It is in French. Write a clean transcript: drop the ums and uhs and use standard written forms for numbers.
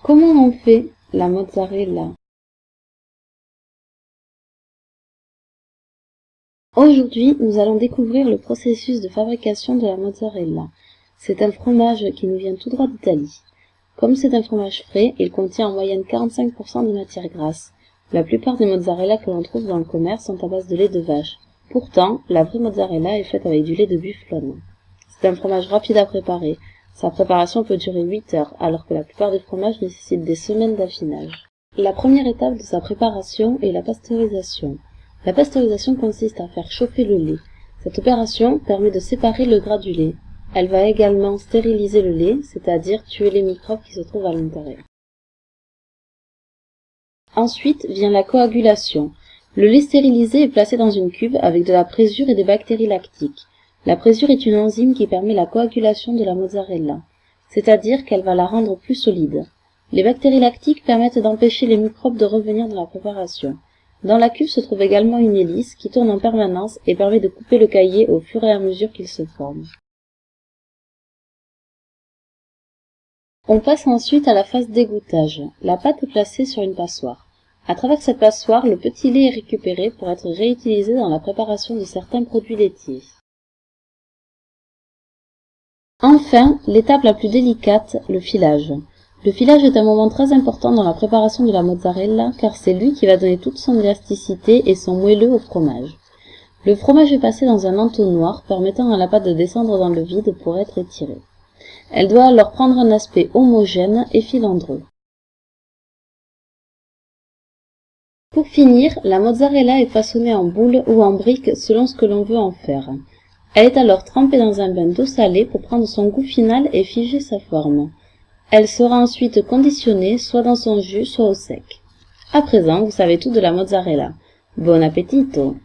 Comment on fait la mozzarella? Aujourd'hui, nous allons découvrir le processus de fabrication de la mozzarella. C'est un fromage qui nous vient tout droit d'Italie. Comme c'est un fromage frais, il contient en moyenne 45% de matière grasse. La plupart des mozzarella que l'on trouve dans le commerce sont à base de lait de vache. Pourtant, la vraie mozzarella est faite avec du lait de bufflone. C'est un fromage rapide à préparer. Sa préparation peut durer 8 heures, alors que la plupart des fromages nécessitent des semaines d'affinage. La première étape de sa préparation est la pasteurisation. La pasteurisation consiste à faire chauffer le lait. Cette opération permet de séparer le gras du lait. Elle va également stériliser le lait, c'est-à-dire tuer les microbes qui se trouvent à l'intérieur. Ensuite vient la coagulation. Le lait stérilisé est placé dans une cuve avec de la présure et des bactéries lactiques. La présure est une enzyme qui permet la coagulation de la mozzarella, c'est-à-dire qu'elle va la rendre plus solide. Les bactéries lactiques permettent d'empêcher les microbes de revenir dans la préparation. Dans la cuve se trouve également une hélice qui tourne en permanence et permet de couper le caillé au fur et à mesure qu'il se forme. On passe ensuite à la phase d'égouttage. La pâte est placée sur une passoire. À travers cette passoire, le petit lait est récupéré pour être réutilisé dans la préparation de certains produits laitiers. Enfin, l'étape la plus délicate, le filage. Le filage est un moment très important dans la préparation de la mozzarella car c'est lui qui va donner toute son élasticité et son moelleux au fromage. Le fromage est passé dans un entonnoir permettant à la pâte de descendre dans le vide pour être étirée. Elle doit alors prendre un aspect homogène et filandreux. Pour finir, la mozzarella est façonnée en boules ou en briques selon ce que l'on veut en faire. Elle est alors trempée dans un bain d'eau salée pour prendre son goût final et figer sa forme. Elle sera ensuite conditionnée soit dans son jus, soit au sec. À présent, vous savez tout de la mozzarella. Buon appetito!